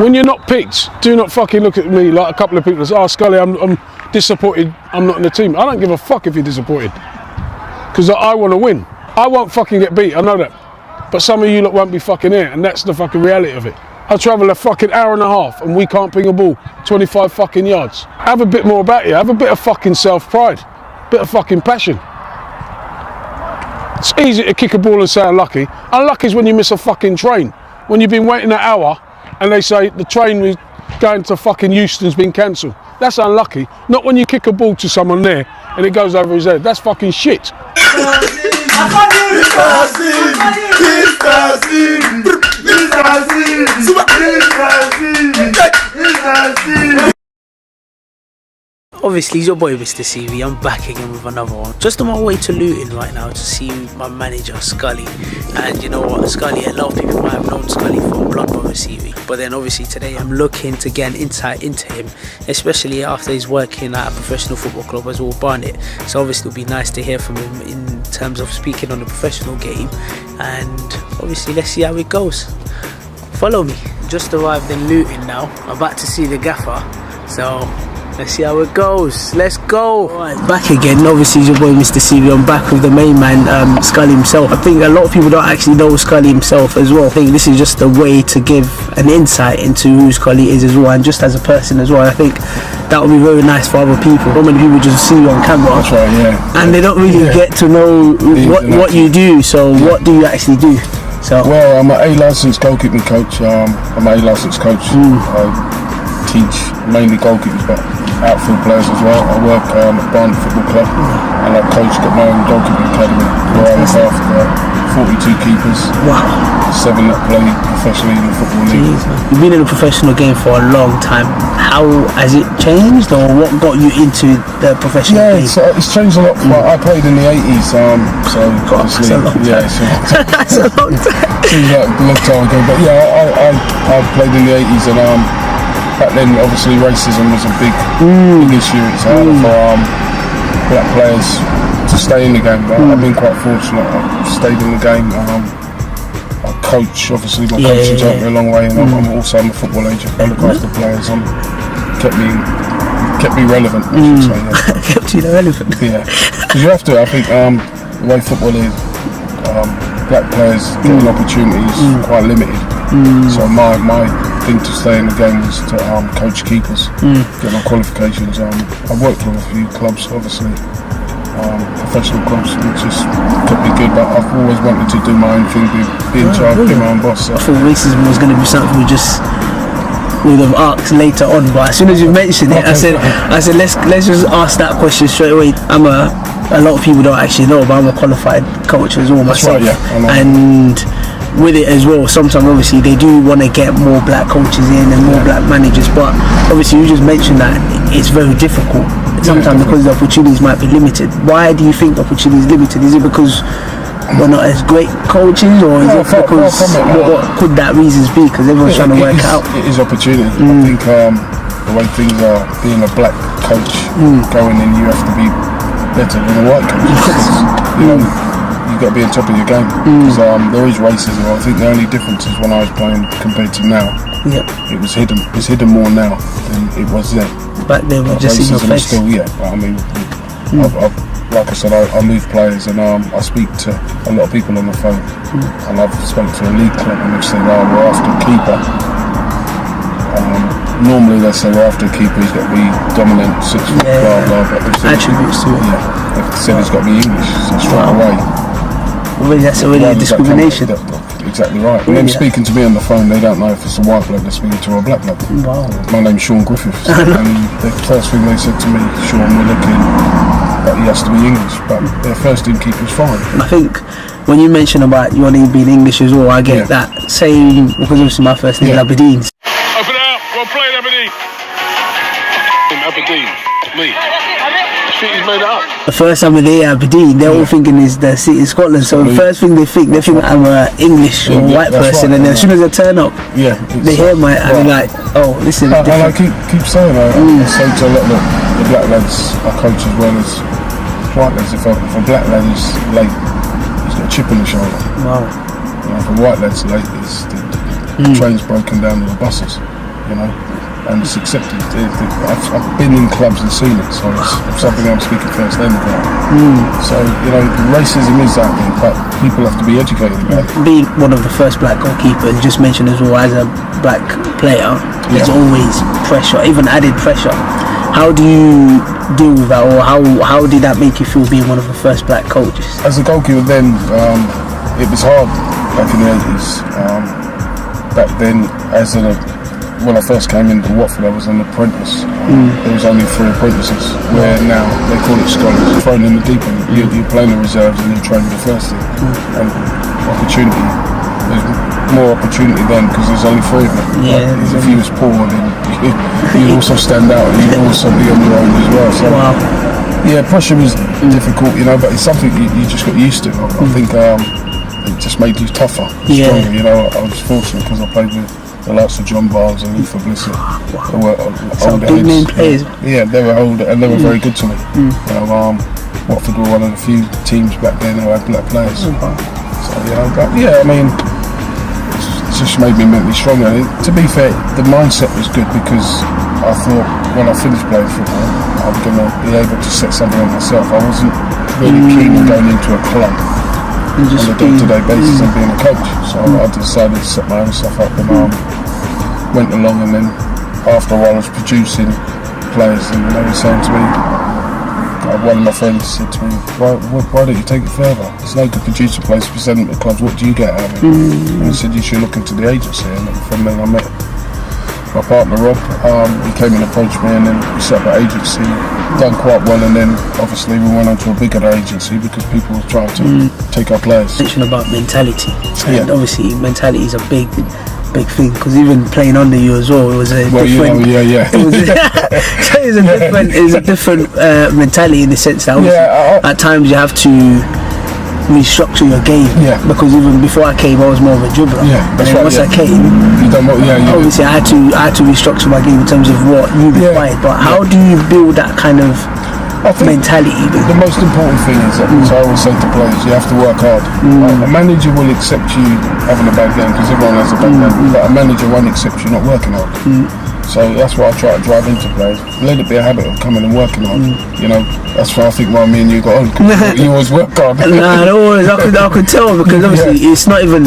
When you're not picked, do not fucking look at me like a couple of people say, oh, Skully, I'm disappointed I'm not in the team. I don't give a fuck if you're disappointed. Because I want to win. I won't fucking get beat, I know that. But some of you lot won't be fucking here, and that's the fucking reality of it. I travel a fucking hour and a half and we can't ping a ball 25 fucking yards. Have a bit more about you. Have a bit of fucking self-pride. Bit of fucking passion. It's easy to kick a ball and say unlucky. Unlucky is when you miss a fucking train. When you've been waiting an hour and they say the train was going to fucking Euston's been cancelled. That's unlucky. Not when you kick a ball to someone there and it goes over his head. That's fucking shit. Obviously, it's your boy Mr. CV. I'm back again with another one. Just on my way to Luton right now to see my manager Skully. And you know what, Skully, a lot of people might have known Skully from Blood Brother CV. But then obviously today I'm looking to get an insight into him, especially after he's working at a professional football club as well, Barnet. So obviously it'll be nice to hear from him in terms of speaking on the professional game. And obviously let's see how it goes. Follow me. Just arrived in Luton now. I'm about to see the gaffer. So let's see how it goes. Let's go. Right, back again. Obviously, it's your boy Mr. CV. I'm back with the main man, Skully himself. I think a lot of people don't actually know Skully himself as well. I think this is just a way to give an insight into who Skully is as well, and just as a person as well. I think that would be very nice for other people. Not many people just see you on camera. That's right, yeah. And they don't really get to know what you do. So what do you actually do? So well, I'm an A licensed goalkeeping coach. I'm an A licensed coach. I teach mainly goalkeepers, but outfield players as well. I work at Barnet Football Club, and I coach, got my own goalkeeping academy where I look after 42 keepers. Wow. 7 that play professionally in the football league. You've been in a professional game for a long time. How has it changed, or what got you into the professional game? Yeah, it's changed a lot. I played in the 80s, so obviously, that's a long time. Seems like a long time ago, but yeah, I played in the 80s, and back then, obviously, racism was a big issue. It's harder for black players to stay in the game, but I've been quite fortunate. I've stayed in the game. I coach, obviously, my coaching's helped me a long way, and I'm also a football agent. I look after players. Kept me relevant, I should say. Yeah. Kept you relevant? Yeah, because you have to. I think the way football is, black players getting opportunities quite limited. So my thing to stay in the game was to coach keepers, get my qualifications. I've worked with a few clubs, obviously, professional clubs, which just kept me good, but I've always wanted to do my own thing, be in charge, be my own boss. So. I thought racism was going to be something we would have asked later on, but as soon as you mentioned it, I said let's just ask that question straight away. A lot of people don't actually know, but I'm a qualified coach as well myself. That's right, yeah. And with it as well, sometimes obviously they do want to get more black coaches in and more black managers, but obviously you just mentioned that it's very difficult sometimes because the opportunities might be limited. Why do you think the opportunity is limited? Is it because we're not as great coaches, or is it because what could that reasons be? Because everyone's trying to work it out. It is opportunity. I think the way things are, being a black coach going in, you have to be better than a white coach. You've got to be on top of your game, because there is racism. I think the only difference is when I was playing compared to now, it was hidden. It's hidden more now than it was then. Back then, we're just in your face. Still, I mean, like I said, I move players, and I speak to a lot of people on the phone, and I've spoken to a league club, and they've said, we're after a keeper. Normally they say we're after a keeper, he's got to be dominant, 6 foot, blah blah. But attributes to it. Yeah, they've said he's got to be English, so straight away. Already, that's already a discrimination. Exactly right. When they're speaking to me on the phone, they don't know if it's a white bloke they're speaking to or a black bloke. Wow. My name's Sean Griffiths, and the first thing they said to me, Sean, we're looking, but he has to be English, but their first team keeper's fine. I think when you mention about you only being English as well, I get that same, because obviously my first name is Aberdeen. Open it up, we'll play Aberdeen. Aberdeen, me. City's made it up. The first time they hear Aberdeen, they're all thinking is the city in Scotland. So the first thing they think I'm an English or white person, and then as soon as I turn up, they hear my, and they're like, oh, this is different. And I keep saying, I say to a lot of the black lads I coach as well as white lads, if a black lad is late, he's got a chip on the shoulder. Wow. If a white lad's late, the train's broken down to the buses. you know, and it's accepted. I've been in clubs and seen it, so it's something I'm speaking first hand about. So, you know, racism is out there, but people have to be educated about it. Being one of the first black goalkeepers, just mentioned as well, as a black player, there's always pressure, even added pressure. How do you deal with that, or how did that make you feel being one of the first black coaches? As a goalkeeper then, it was hard back in the 80s. Back then, when I first came into Watford, I was an apprentice. There was only 3 apprentices, where now they call it scholars. Thrown in the deep end, you're playing the reserves and you're training the first team. And opportunity, there's more opportunity then because there's only 3 of them. Yeah, if you was poor, then you'd also stand out and you'd also be on your own as well. So, yeah, pressure was difficult, you know, but it's something you just got used to. I think it just made you tougher, stronger, you know. I was fortunate because I played with the likes of John Barnes and Refurbished. They were older big name players. Yeah, they were older and they were very good to me. You know, Watford were one of the few teams back then who had black players. So, you know, but yeah, I mean, it just made me mentally stronger. And to be fair, the mindset was good because I thought when I finished playing football, I'm going to be able to set something on myself. I wasn't really keen on going into a club on a day-to-day basis and being a coach. So I decided to set my own stuff up and went along, and then after a while I was producing players and they were saying to me, one of my friends said to me, why don't you take it further? It's no good producing players if you send them to clubs, what do you get out of it? And he said you should look into the agency, and from then I met my partner Rob. He came and approached me, and then we set up an agency, done quite well, and then obviously we went on to a bigger agency because people were trying to take our players. Mention about mentality, Yeah. and obviously mentality is a big thing, because even playing under you as well, it was a different. It was a different mentality in the sense that at times you have to restructure your game. Because even before I came, I was more of a dribbler. Once I came, obviously I had to restructure my game in terms of what you required. But how do you build that kind of mentality? The most important thing is that, as I always say to players, you have to work hard. A manager will accept you having a bad game because everyone has a bad game, but a manager won't accept you not working hard. So that's what I try to drive into players. Let it be a habit of coming and working hard. You know, that's why I think why me and you got on. You always work hard. I could tell, because obviously it's not even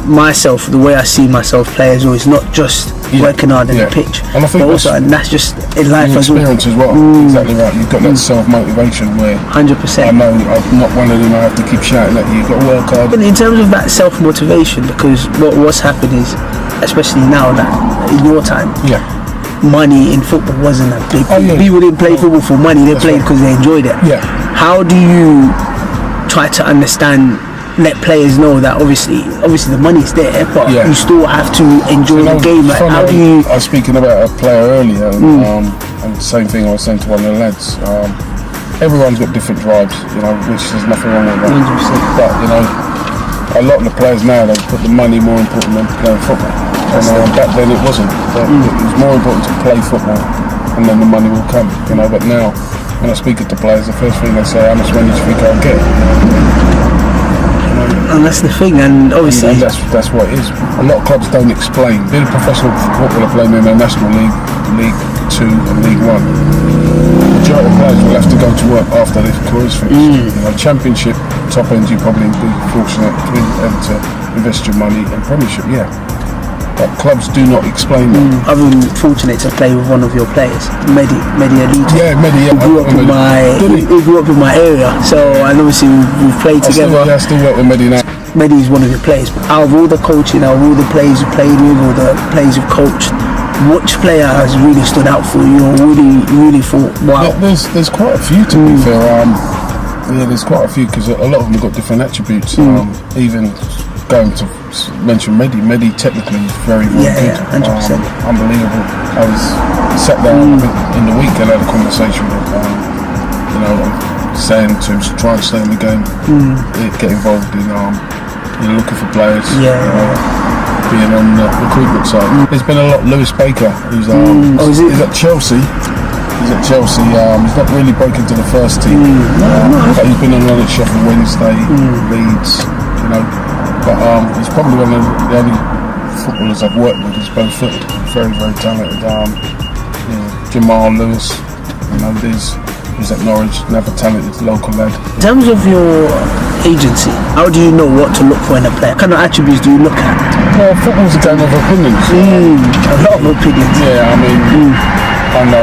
myself. The way I see myself play as well, it's not just working hard on the pitch, and I think and that's just in life as well. Experience as well. Exactly right. You've got that self-motivation where 100%. I know I'm not one of them. I have to keep shouting at you. You've got to work hard. But in terms of that self-motivation, because what's happened is, especially now that in your time, money in football wasn't a big thing. People didn't play football for money, they played because they enjoyed it. How do you try to let players know that obviously the money's there, but you still have to enjoy the game? Like, how do you... I was speaking about a player earlier, and the same thing I was saying to one of the lads. Everyone's got different drives, you know, which there's nothing wrong with that. 100%. But, you know, a lot of the players now, they put the money more important than playing football. And back then it wasn't. It was more important to play football, and then the money will come, you know. But now, when I speak to players, the first thing they say, how much money do you think I'll get? And that's the thing, and obviously... And that's what it is. A lot of clubs don't explain. Being a professional footballer playing in a National League, League 2 and League 1, the majority of players will have to go to work after their careers finished. You know, Championship, top end, you probably be fortunate to be able to invest your money in Premiership, but clubs do not explain that. I've been fortunate to play with one of your players, Mehdi Elite. Mehdi, He grew up in my area, so, and obviously we've played together. I still work with Mehdi now. Mehdi is one of your players. Out of all the coaching, out of all the players you played with, all the players you've coached, which player has really stood out for you, or really thought, wow? There's quite a few, to be fair. There's quite a few, because a lot of them have got different attributes. Even going to mention Mehdi technically is very good. 100%. Unbelievable. I was sat down in the week and had a conversation with you know, saying to him to try and stay in the game, get involved in looking for players, being on the recruitment side. There's been a lot. Lewis Baker, who's he's at Chelsea. He's not really broken to the first team, but he's been on loan at Sheffield Wednesday, Leeds, you know. But he's probably one of the only footballers I've worked with who's both-footed. very, very talented. Jamal Lewis, he's at Norwich, another talented local lad. In terms of your agency, how do you know what to look for in a player? What kind of attributes do you look at? Well, football's a game of opinions. A lot of opinions. Yeah, I mean, I know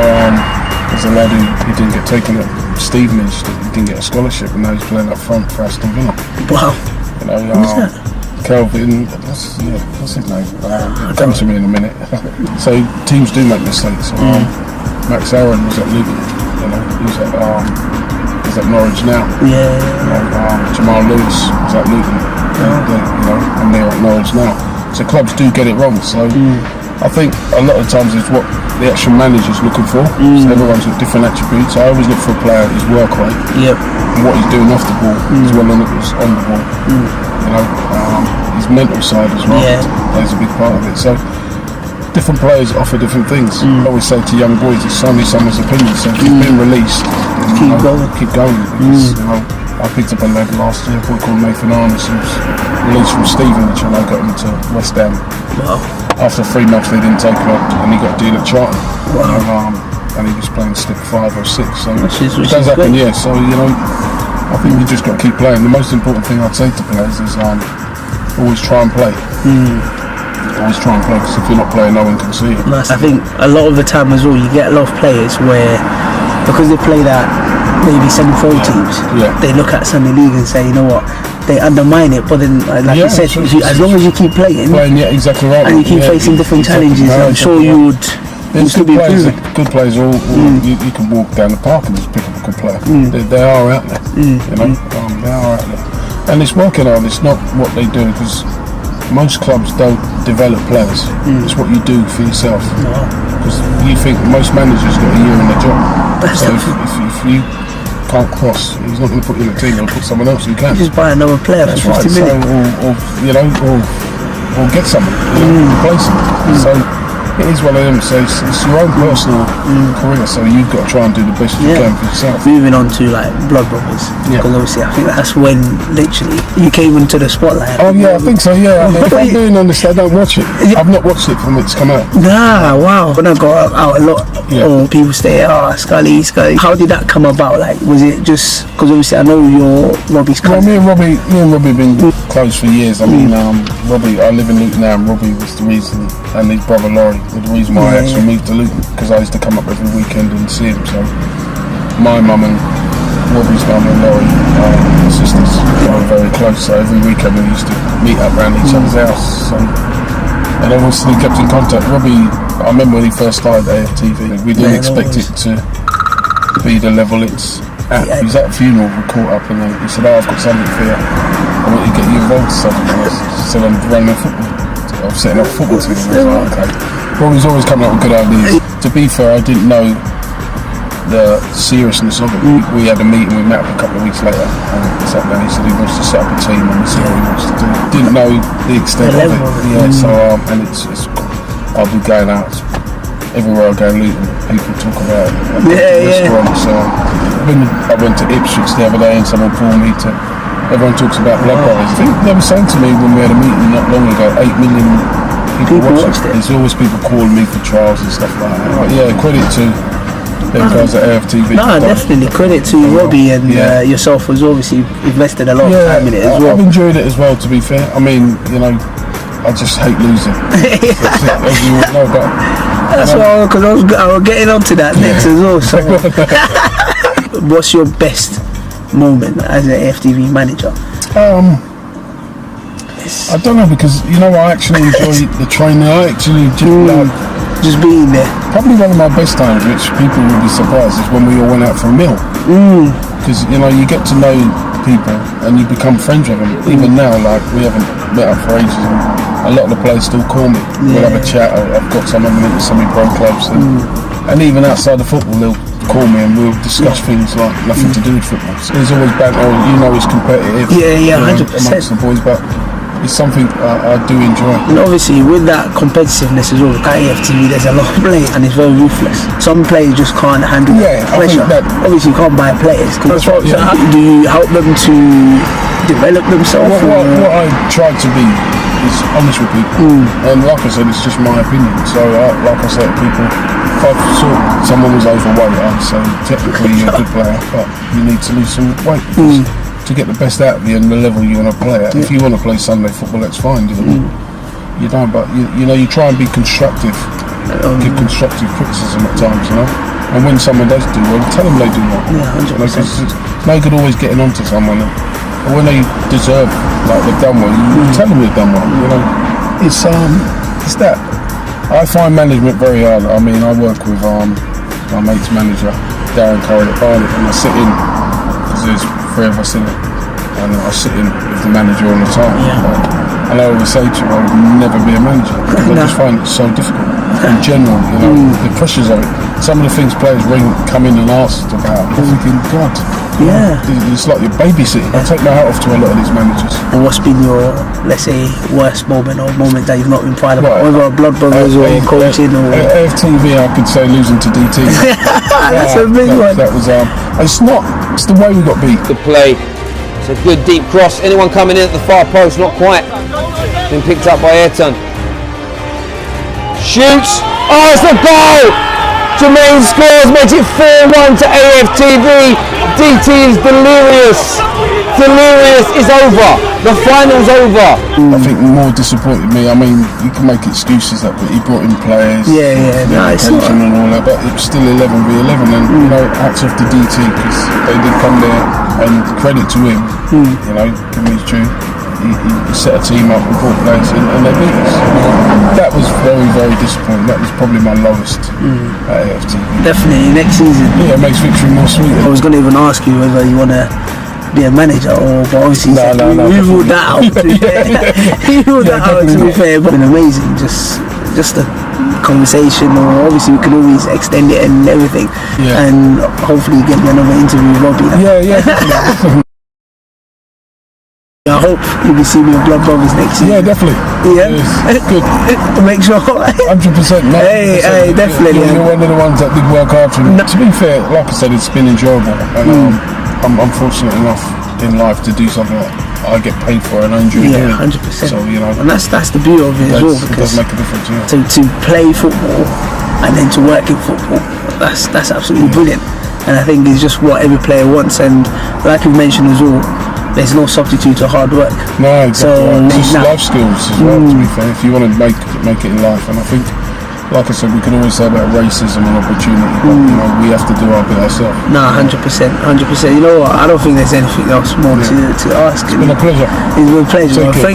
there's a lad who didn't get taken at Stevenage, he didn't get a scholarship, and now he's playing up front for Aston Villa. Wow. You know, who's that? Kelvin, what's his name? Come to me in a minute. So teams do make mistakes. Max Aaron was at Luton, you know, he's at Norwich now. Yeah. You know, Jamal Lewis was at Luton, you know, and they're at Norwich now. So clubs do get it wrong. So I think a lot of times it's what the actual manager's looking for. So everyone's got different attributes. I always look for a player his work rate and what he's doing off the ball as well as on the ball. You know, his mental side as well plays a big part of it. So different players offer different things. I always say to young boys, it's only someone's opinion. So if you've been released, keep going. Because, you know, I picked up a lad last year, a boy called Nathan Arnes, who was released from Stevenage, and I got him to West Ham. Wow. After 3 months, they didn't take him up, and he got a deal at Charlton. Wow. And he was playing step 5 or 6. So which it does is happen, great. yeah. So, you know, I think you just got to keep playing. The most important thing I'd say to players is always try and play. Always try and play, because if you're not playing, no one can see you. I think a lot of the time as well, you get a lot of players where, because they play that maybe semi-pro teams, they look at Sunday League and say, you know what, they undermine it. But then, like you said, as long as you keep playing, yeah, exactly right, and you keep facing different challenges, I'm sure you would. There's good players. All you can walk down the park and just pick up a good player. They are out there, you know. They are out there, and it's working on. It's not what they do, because most clubs don't develop players. It's what you do for yourself. Because you think most managers got a year in the job. So if you can't cross, he's not going to put you in the team. He'll put someone else who can. You just buy another player for 50 minutes. So, or get someone, replace him. So it is one of them. So it's your own personal career. So you've got to try and do the best you can for yourself. Moving on to like Blood Brothers, because obviously I think that's when literally you came into the spotlight. Oh yeah, I think so. Yeah, I mean, if I'm being honest, I don't watch it. I've not watched it from it's come out. Nah, wow. When I got out a lot, people say, Skully. How did that come about? Like, was it just because obviously I know you're Robbie's cousin? Well, me and Robbie have been close for years. I mean, Robbie, I live in Luton now, and Robbie was the reason, and his brother Laurie, were the reason why I actually moved to Luton, because I used to come up every weekend and see him. So my mum and Robbie's mum and Laurie are sisters. They were very close, so every weekend we used to meet up around each other's house. So, and obviously kept in contact. Robbie, I remember when he first started AFTV, we didn't expect it to be the level it's at. He was at a funeral, we caught up, and then he said, I've got something for you. I want you to get you involved in something. And I said, I'm running a football. I'm setting up a football team. I was like, okay. Robbie's always coming up with good ideas. To be fair, I didn't know the seriousness of it. We had a meeting, we met up a couple of weeks later, and he sat down, he said he wants to set up a team and we see what he wants to do. Didn't know the extent of it. So and it's I'll be going out everywhere I go in Luton, people talk about restaurants. When I went to Ipswich the other day and someone pulled me to, everyone talks about Blood Brothers. I think they were saying to me when we had a meeting not long ago, 8 million people watched it. There's always people calling me for trials and stuff like that. But yeah, credit to them guys at AFTV. No, definitely credit to Robbie and yourself, was obviously invested a lot of time in it as well. I've enjoyed it as well, to be fair. I mean, you know, I just hate losing. As you all know, but that's why, because I was getting onto that next as well. So, what's your best moment as an AFTV manager? I don't know, because you know I actually enjoy the training. I actually just being there. Probably one of my best times, which people will be surprised, is when we all went out for a meal. Because you know you get to know people and you become friends with them. Even now, like we haven't met up for ages, and a lot of the players still call me. We'll have a chat. I've got some of them into semi-pro clubs, and even outside of football, they'll call me and we'll discuss things like nothing to do with football. So there's always banter. You know, it's competitive. 100%. Amongst the boys, but it's something I do enjoy. And obviously with that competitiveness as well, at AFTV there's a lot of players and it's very ruthless. Some players just can't handle pressure. Obviously you can't buy players. That's right, so do you help them to develop themselves? What I try to be is honest with people. And like I said, it's just my opinion. So like I said to people, if I saw someone was overweight, I'd say technically you're a good player, but you need to lose some weight because to get the best out of you and the level you want to play at. If you want to play Sunday football, that's fine. You don't, but you know, you try and be constructive, give constructive criticism at times, you know. And when someone does do well, tell them they do well. Yeah, 100%. It's no good always getting onto someone. And when they deserve, like they've done well, you tell them they've done well. You know, it's that. I find management very hard. I mean, I work with my mate's manager, Darren Curry at Barnet, and I sit in because there's 3 of us in it, and I sit in with the manager all the time. And I always say to him, I would never be a manager because I just find it so difficult. In general, you know, the pressures of it. Some of the things players come in and ask about, I'm thinking, God, it's like you're babysitting. I take my hat off to a lot of these managers. And what's been your, let's say, worst moment or moment that you've not been proud about? Whether blood brothers or coaching or... AFTV, I could say losing to DT. That's a big one. That was, it's the way we got beat. Good play. It's a good deep cross. Anyone coming in at the far post? Not quite. Been picked up by Ayrton. Shoots. Oh, it's a goal! Jermaine scores, makes it 4-1 to AFTV. DT is delirious. Delirious is over. The final's over. I think more disappointed me. I mean, you can make excuses that, but he brought in players. Nice. And all that, but it was still 11v11, and you know, hats off to DT because they did come there, and credit to him. You know, give me his due. He set a team up and brought players in, and they beat us. That was very, very disappointing. That was probably my lowest at AFTV. Definitely next season. Yeah, it makes victory more sweet. I was going to even ask you whether you want to be a manager but obviously we ruled that out. You ruled that out, to be fair. But it's been amazing, just a conversation, or obviously we could always extend it and everything, and hopefully get me another interview with Robbie. I hope you'll be seeing me with Blood Brothers next year. Yeah, definitely. Yeah, yes. Good. Make sure. 100%. Hey, definitely. You're one of the ones that did work hard for me. To be fair, like I said, it's been enjoyable, and I'm fortunate enough in life to do something that I get paid for and I enjoy doing. 100%. So you know, and that's the beauty of it as well, because it does make a difference. To play football and then to work in football, that's absolutely brilliant. And I think it's just what every player wants. And like you mentioned as well, there's no substitute to hard work. No, exactly. So it's just life skills as well, to be fair, if you want to make it in life. And I think, like I said, we can always say about racism and opportunity, but you know, we have to do our bit ourselves. No, 100%. You know what? I don't think there's anything else more to ask. It's been a pleasure. It's been a pleasure. Thanks.